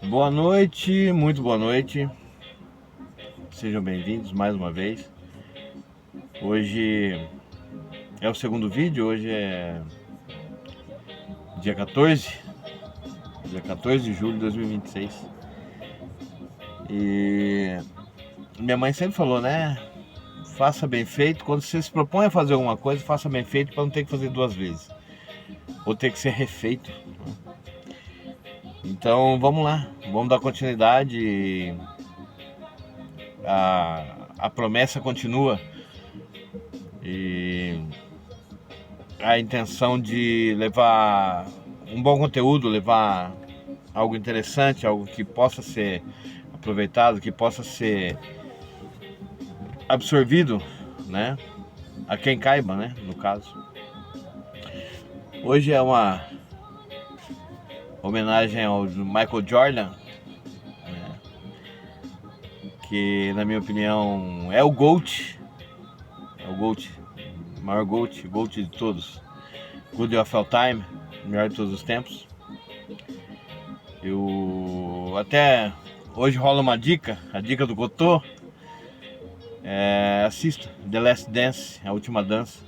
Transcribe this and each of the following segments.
Boa noite, muito boa noite. Sejam bem-vindos mais uma vez. Hoje é o segundo vídeo, hoje é dia 14, dia 14 de julho de 2026. E minha mãe sempre falou, né? Faça bem feito. Quando você se propõe a fazer alguma coisa, faça bem feito para não ter que fazer duas vezes. Ou ter que ser refeito. Então vamos lá, vamos dar continuidade. A promessa continua. E a intenção de levar um bom conteúdo, levar algo interessante, algo que possa ser aproveitado, que possa ser absorvido, né? A quem caiba, né? No caso. Hoje é uma homenagem ao Michael Jordan, né? Que na minha opinião é o GOAT, o maior GOAT de todos. Good of all time, melhor de todos os tempos. Eu até hoje rola uma dica, a dica do Gotô. Assista The Last Dance, A Última Dança,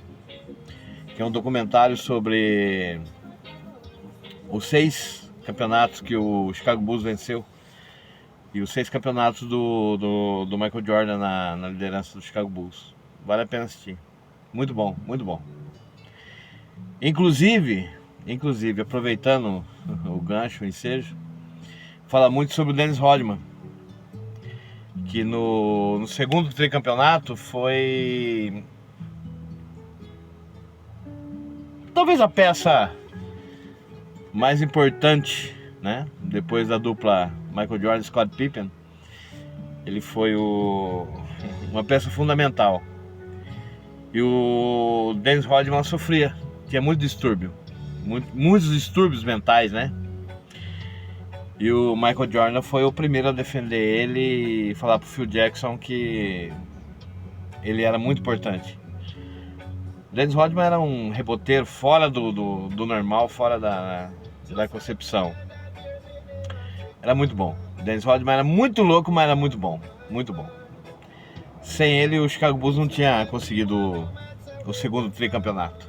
que é um documentário sobre os 6 campeonatos que o Chicago Bulls venceu e os 6 campeonatos do Michael Jordan na liderança do Chicago Bulls. Vale a pena assistir. Muito bom, muito bom. Inclusive, aproveitando o gancho, o ensejo, fala muito sobre o Dennis Rodman, que no segundo tricampeonato foi talvez a peça mais importante, né? Depois da dupla Michael Jordan e Scott Pippen, ele foi uma peça fundamental. E o Dennis Rodman sofria, tinha muito distúrbio, muitos distúrbios mentais, né? E o Michael Jordan foi o primeiro a defender ele e falar pro Phil Jackson que ele era muito importante. O Dennis Rodman era um reboteiro fora do normal, fora da concepção. Era muito bom. O Dennis Rodman era muito louco, mas era muito bom. Muito bom. Sem ele, o Chicago Bulls não tinha conseguido o segundo tricampeonato.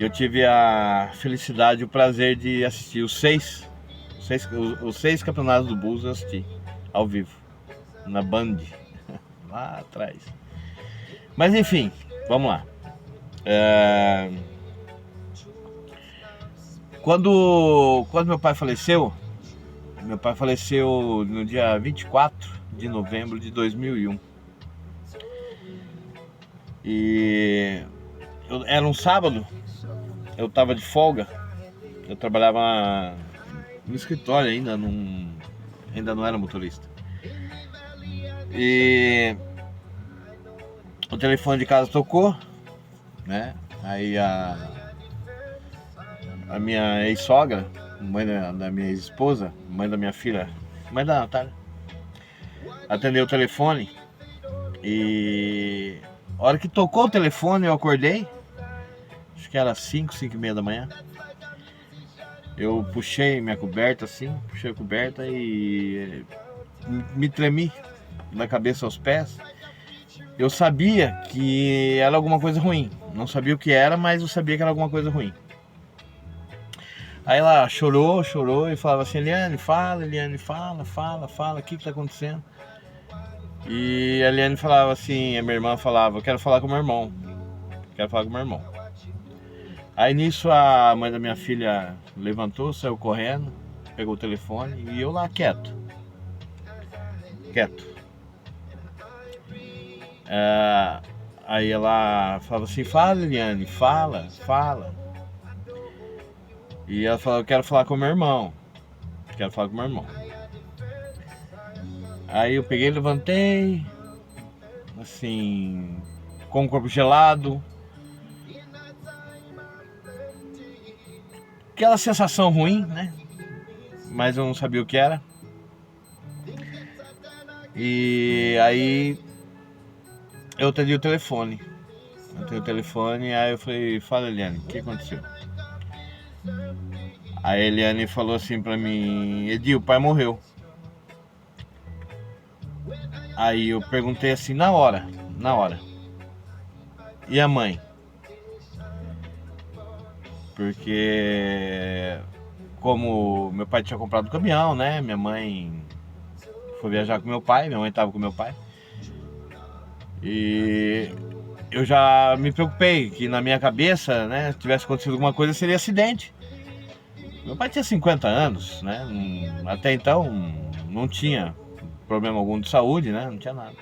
Eu tive a felicidade e o prazer de assistir os seis campeonatos do Bulls. Eu assisti ao vivo, na Band, lá atrás. Mas enfim, vamos lá. Quando meu pai faleceu no dia 24 de novembro de 2001. E era um sábado, eu estava de folga, eu trabalhava no escritório ainda não era motorista. E o telefone de casa tocou, né? Aí a minha ex-sogra, mãe da minha ex-esposa, mãe da minha filha, mãe da Natália, atendeu o telefone e a hora que tocou o telefone eu acordei, acho que era 5 e meia da manhã. Eu puxei minha coberta assim, puxei a coberta e me tremi da cabeça aos pés. Eu sabia que era alguma coisa ruim, não sabia o que era, mas eu sabia que era alguma coisa ruim. Aí ela chorou e falava assim: Eliane, fala, o que tá acontecendo? E a Eliane falava assim, a minha irmã falava: eu quero falar com meu irmão. Aí nisso a mãe da minha filha levantou, saiu correndo, pegou o telefone e eu lá quieto. Aí ela falava assim: fala, Eliane, fala. E ela falou: eu quero falar com meu irmão. Aí eu peguei, levantei, assim, com o corpo gelado. Aquela sensação ruim, né? Mas eu não sabia o que era. E aí eu atendi o telefone. Aí eu falei: fala, Eliane, o que aconteceu? A Eliane falou assim pra mim: Edi, o pai morreu. Aí eu perguntei assim na hora. E a mãe? Porque como meu pai tinha comprado um caminhão, né? Minha mãe foi viajar com meu pai, minha mãe tava com meu pai. E eu já me preocupei que na minha cabeça, né, se tivesse acontecido alguma coisa, seria acidente. Meu pai tinha 50 anos, né? Até então não tinha problema algum de saúde, né? Não tinha nada.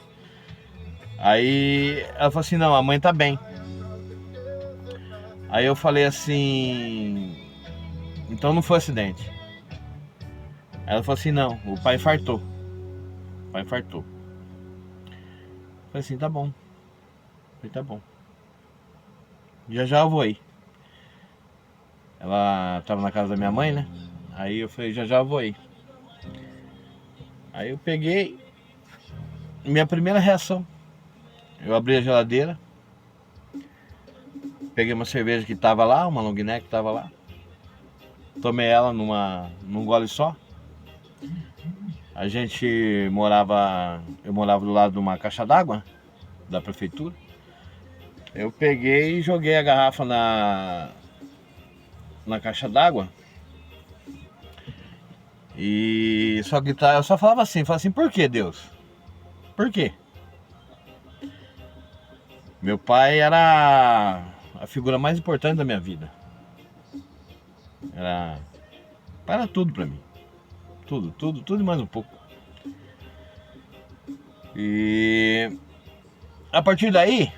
Aí ela falou assim: não, a mãe tá bem. Aí eu falei assim: então não foi acidente. Aí ela falou assim: não, o pai infartou. O pai infartou. Eu falei assim: tá bom. Eu falei, tá bom. Já já eu vou aí. Ela tava na casa da minha mãe, né? Aí eu falei: já já eu vou aí. Aí eu peguei. Minha primeira reação: eu abri a geladeira, peguei uma cerveja que tava lá, uma long neck que tava lá. Tomei ela num gole só. Eu morava do lado de uma caixa d'água da prefeitura. Eu peguei e joguei a garrafa na caixa d'água. E só que eu só falava assim, por que Deus? Por quê? Meu pai era a figura mais importante da minha vida. Era tudo pra mim. Tudo e mais um pouco. E a partir daí,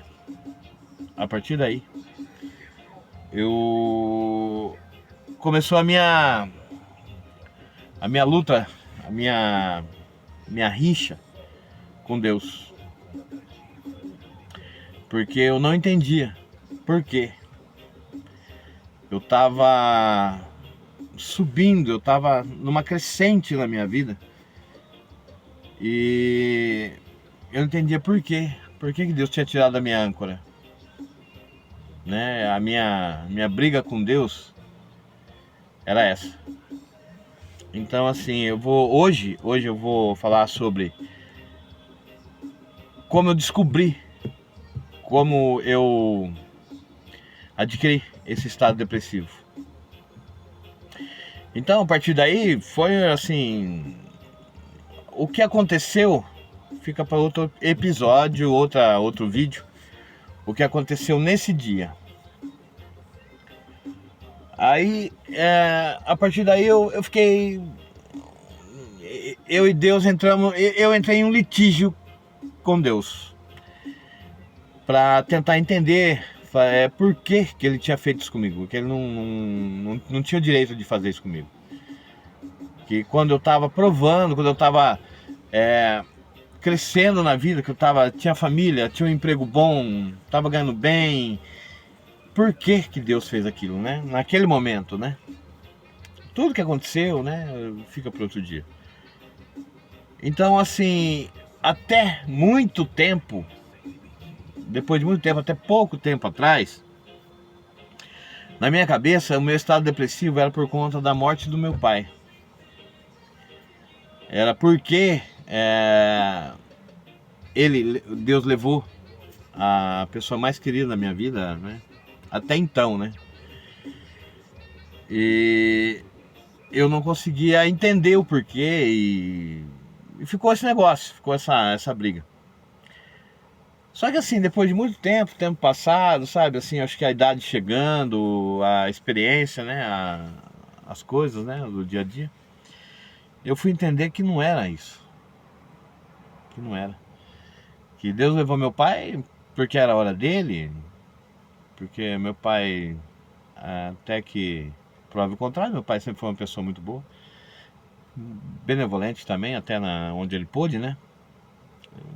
eu começou a minha luta, minha rixa com Deus. Porque eu não entendia por quê. Eu tava subindo, eu tava numa crescente na minha vida. E eu não entendia por quê. Por que Deus tinha tirado a minha âncora? Né? A minha briga com Deus era essa. Então assim, hoje eu vou falar sobre como eu descobri, como eu adquiri esse estado depressivo. Então, a partir daí, foi assim, o que aconteceu fica para outro episódio, outro vídeo. O que aconteceu nesse dia. Aí, a partir daí eu fiquei, eu e Deus entramos, eu entrei em um litígio com Deus para tentar entender por que ele tinha feito isso comigo, que ele não tinha o direito de fazer isso comigo. Que quando eu estava provando, quando eu estava crescendo na vida, que tinha família, tinha um emprego bom, estava ganhando bem, por que Deus fez aquilo, né? Naquele momento, né? Tudo que aconteceu, né? Fica para outro dia. Então, assim, até muito tempo, depois de muito tempo, até pouco tempo atrás, na minha cabeça, o meu estado depressivo era por conta da morte do meu pai. Era porque Deus levou a pessoa mais querida da minha vida, né? Até então, né? E eu não conseguia entender o porquê e ficou esse negócio, ficou essa briga. Só que assim, depois de muito tempo passado, sabe, assim, acho que a idade chegando, a experiência, né, as coisas, né, do dia a dia, eu fui entender que não era isso. Que não era. Que Deus levou meu pai porque era a hora dele, porque meu pai, até que prova o contrário, meu pai sempre foi uma pessoa muito boa, benevolente também, até onde ele pôde, né?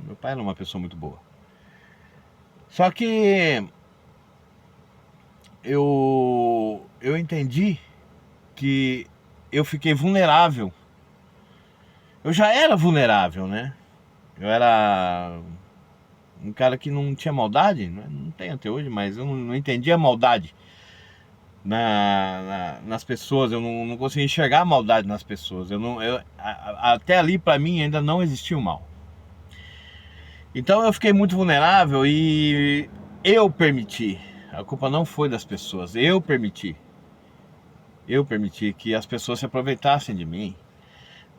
Meu pai era uma pessoa muito boa. Só que eu entendi que eu fiquei vulnerável. Eu já era vulnerável, né? Eu era um cara que não tinha maldade, né? Não tem até hoje, mas eu não entendia a maldade. nas pessoas, eu não conseguia enxergar a maldade nas pessoas. Até ali, pra mim, ainda não existia o mal. Então eu fiquei muito vulnerável e eu permiti. A culpa não foi das pessoas, eu permiti. Eu permiti que as pessoas se aproveitassem de mim,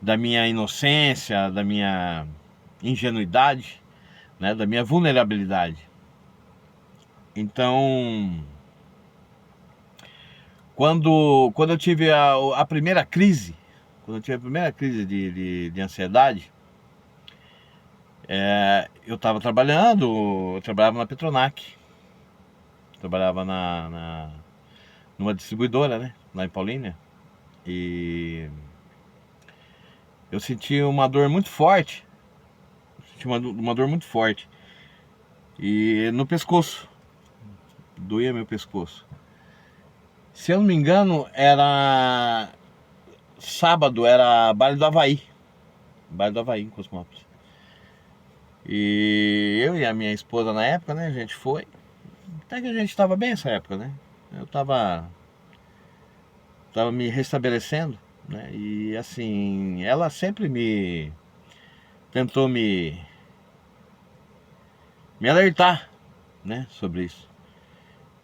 da minha inocência, da minha ingenuidade, né, da minha vulnerabilidade. Então, quando eu tive a primeira crise, quando eu tive a primeira crise de ansiedade, eu estava trabalhando, eu trabalhava na Petronac, trabalhava numa distribuidora, né, lá em Paulínia, e eu senti uma dor muito forte, uma dor muito forte, e no pescoço, doía meu pescoço. Se eu não me engano, era sábado, era baile do Havaí, em Cosmópolis. E eu e a minha esposa na época, né, a gente foi. Até que a gente tava bem essa época, né? Eu tava me restabelecendo, né? E assim, ela sempre me tentou me alertar, né, sobre isso.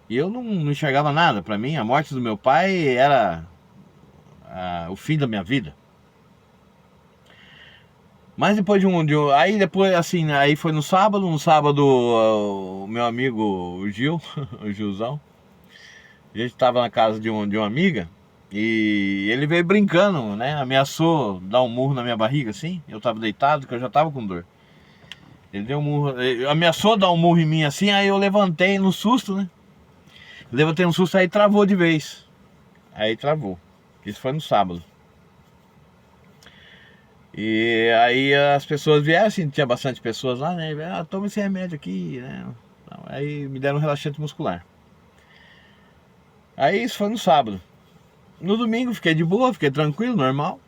E eu não enxergava nada. Pra mim, a morte do meu pai era o fim da minha vida. Mas depois aí depois assim, aí foi no sábado, o meu amigo o Gil, o Gilzão, a gente tava na casa de uma amiga e ele veio brincando, né? Ameaçou dar um murro na minha barriga assim. Eu tava deitado, que eu já tava com dor. Ele deu um murro, ele ameaçou dar um murro em mim assim, aí eu levantei no susto, né? Levantei no susto, aí travou de vez. Aí travou. Isso foi no sábado. E aí as pessoas vieram, assim, tinha bastante pessoas lá, né? Toma esse remédio aqui, né? Aí me deram um relaxante muscular. Aí isso foi no sábado. No domingo fiquei de boa, fiquei tranquilo, normal.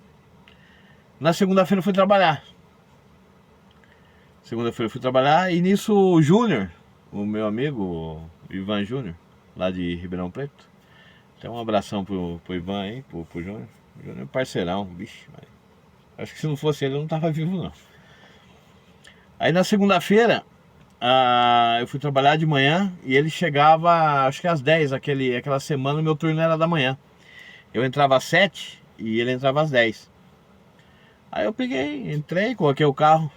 Na segunda-feira fui trabalhar. Segunda-feira fui trabalhar e nisso o Júnior, o meu amigo, o Ivan Júnior, lá de Ribeirão Preto. Então um abração pro Ivan aí, pro Júnior. O Júnior é parceirão, bicho. Acho que se não fosse ele eu não tava vivo não. Aí na segunda-feira eu fui trabalhar de manhã e ele chegava, acho que às 10, aquela semana o meu turno era da manhã. Eu entrava às 7 e ele entrava às 10. Aí eu peguei, entrei, coloquei o carro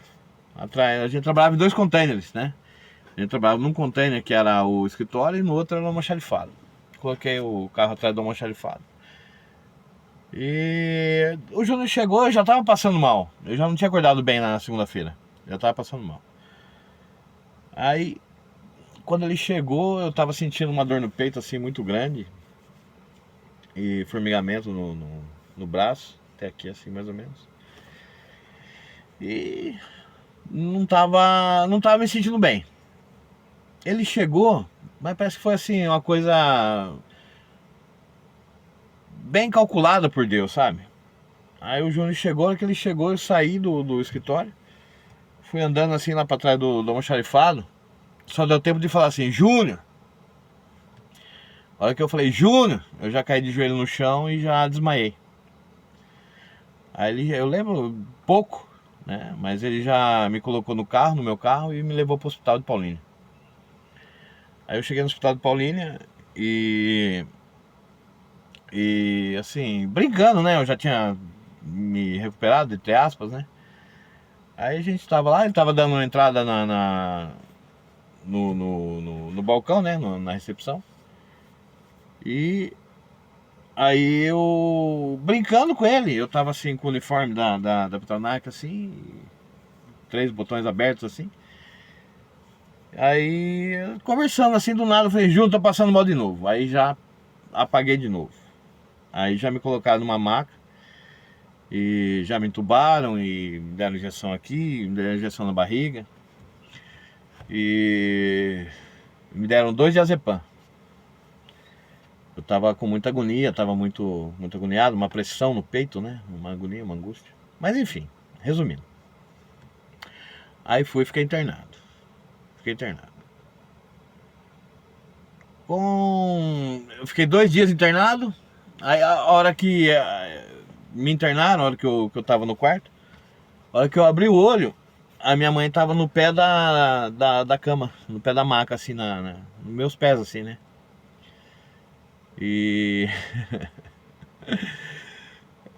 atrás. A gente trabalhava em dois containers, né? A gente trabalhava num container que era o escritório e no outro era o almoxarifado. Coloquei o carro atrás do almoxarifado. E o Júnior chegou, eu já tava passando mal. Eu já não tinha acordado bem na segunda-feira. Já tava passando mal. Aí, quando ele chegou, eu tava sentindo uma dor no peito assim muito grande. E formigamento no braço, até aqui assim mais ou menos. E não tava me sentindo bem. Ele chegou, mas parece que foi assim, uma coisa bem calculada por Deus, sabe? Aí o Júnior chegou, que ele chegou, eu saí do escritório, fui andando assim lá pra trás do almoxarifado, só deu tempo de falar assim, Júnior. A hora que eu falei, Júnior, eu já caí de joelho no chão e já desmaiei. Aí eu lembro pouco, né? Mas ele já me colocou no meu carro e me levou pro hospital de Paulínia. Aí eu cheguei no hospital de Paulínia e assim, brincando, né? Eu já tinha me recuperado, entre aspas, né? Aí a gente tava lá, ele tava dando uma entrada no balcão, né? Na recepção. E aí eu brincando com ele, eu tava assim com o uniforme da Petronac, assim, 3 botões abertos assim. Aí conversando assim do nada, eu falei, Júnior, tô passando mal de novo. Aí já apaguei de novo. Aí já me colocaram numa maca e já me entubaram e me deram injeção aqui, me deram injeção na barriga. E me deram 2 diazepam. Eu tava com muita agonia, tava muito agoniado, uma pressão no peito, né? Uma agonia, uma angústia. Mas enfim, resumindo. Aí fiquei internado. Fiquei internado. Eu fiquei 2 dias internado. Aí a hora que me internaram, a hora que eu tava no quarto, a hora que eu abri o olho, a minha mãe tava no pé da cama, no pé da maca, assim, nos meus pés, assim, né? E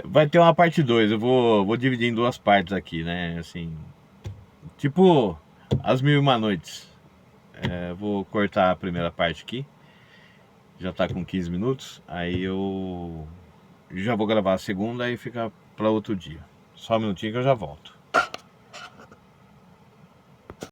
vai ter uma parte 2. Eu vou dividir em 2 partes aqui, né? Assim, tipo, As Mil e Uma Noites. Vou cortar a primeira parte aqui. Já tá com 15 minutos. Aí eu já vou gravar a segunda e fica para outro dia. Só um minutinho que eu já volto.